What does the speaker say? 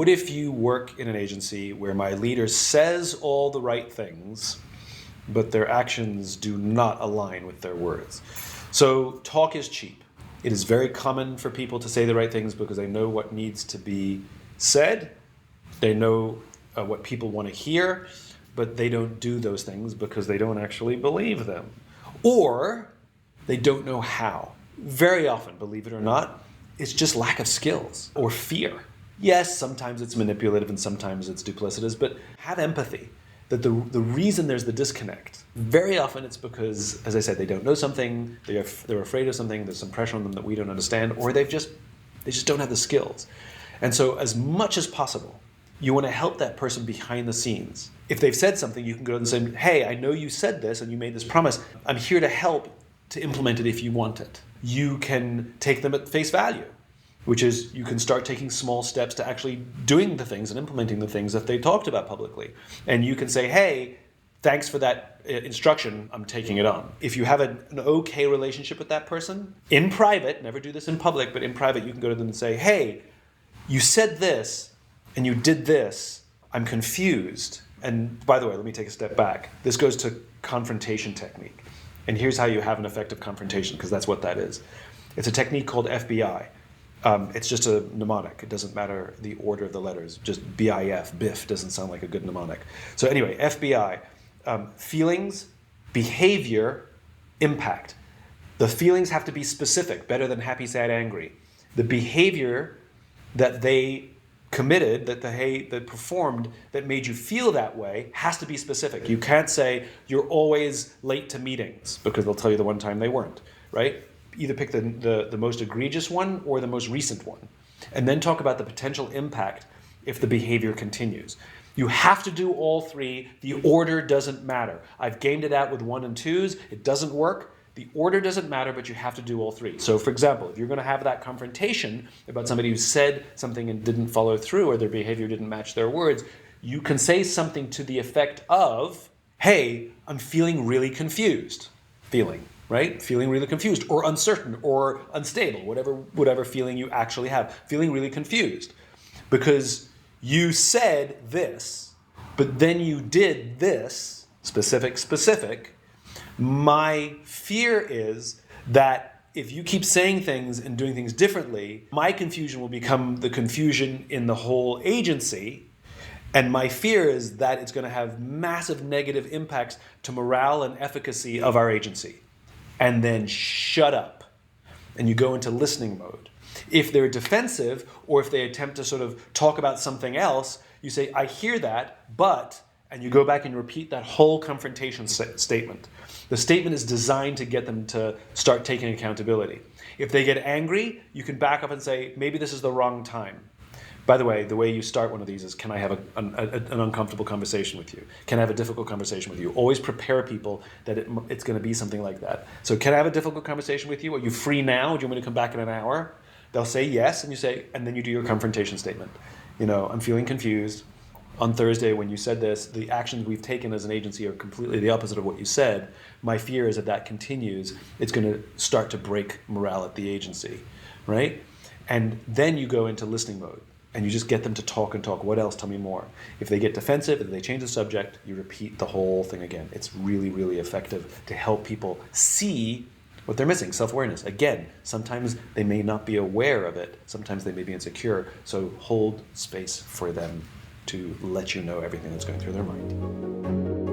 what if you work in an agency where my leader says all the right things, but their actions do not align with their words? So talk is cheap. It is very common for people to say the right things because they know what needs to be said. They know what people want to hear, but they don't do those things because they don't actually believe them. Or they don't know how. Very often, believe it or not, it's just lack of skills or fear. Yes, sometimes it's manipulative and sometimes it's duplicitous, but have empathy that the reason there's the disconnect, very often it's because, as I said, they don't know something, they're afraid of something, there's some pressure on them that we don't understand, or they just don't have the skills. And so as much as possible, you want to help that person behind the scenes. If they've said something, you can go and say, hey, I know you said this and you made this promise. I'm here to help to implement it if you want it. You can take them at face value, which is you can start taking small steps to actually doing the things and implementing the things that they talked about publicly. And you can say, hey, thanks for that instruction, I'm taking it on. If you have an okay relationship with that person, in private, never do this in public, but in private, you can go to them and say, hey, you said this and you did this, I'm confused. And by the way, let me take a step back. This goes to confrontation technique. And here's how you have an effective confrontation, because that's what that is. It's a technique called FBI. It's just a mnemonic. It doesn't matter the order of the letters. Just BIF, BIF doesn't sound like a good mnemonic. So anyway, FBI, feelings, behavior, impact. The feelings have to be specific, better than happy, sad, angry. The behavior that they committed, that they performed, that made you feel that way, has to be specific. You can't say, you're always late to meetings, because they'll tell you the one time they weren't, right? Either pick the most egregious one or the most recent one. And then talk about the potential impact if the behavior continues. You have to do all three. The order doesn't matter. I've gamed it out with 1 and 2s. It doesn't work. The order doesn't matter, but you have to do all three. So for example, if you're going to have that confrontation about somebody who said something and didn't follow through, or their behavior didn't match their words, you can say something to the effect of, hey, I'm feeling really confused. Right? Feeling really confused, or uncertain, or unstable, whatever feeling you actually have. Feeling really confused. Because you said this, but then you did this, specific. My fear is that if you keep saying things and doing things differently, my confusion will become the confusion in the whole agency. And my fear is that it's going to have massive negative impacts to morale and efficacy of our agency. And then shut up. And you go into listening mode. If they're defensive, or if they attempt to sort of talk about something else, you say, I hear that, but, and you go back and repeat that whole confrontation statement. The statement is designed to get them to start taking accountability. If they get angry, you can back up and say, maybe this is the wrong time. By the way you start one of these is, can I have an uncomfortable conversation with you? Can I have a difficult conversation with you? Always prepare people that it's going to be something like that. So can I have a difficult conversation with you? Are you free now? Do you want me to come back in an hour? They'll say yes, and you say, and then you do your confrontation statement. I'm feeling confused. On Thursday, when you said this, the actions we've taken as an agency are completely the opposite of what you said. My fear is that continues, it's going to start to break morale at the agency, right? And then you go into listening mode. And you just get them to talk and talk. What else? Tell me more. If they get defensive, if they change the subject, you repeat the whole thing again. It's really, really effective to help people see what they're missing, self-awareness. Again, sometimes they may not be aware of it. Sometimes they may be insecure. So hold space for them to let you know everything that's going through their mind.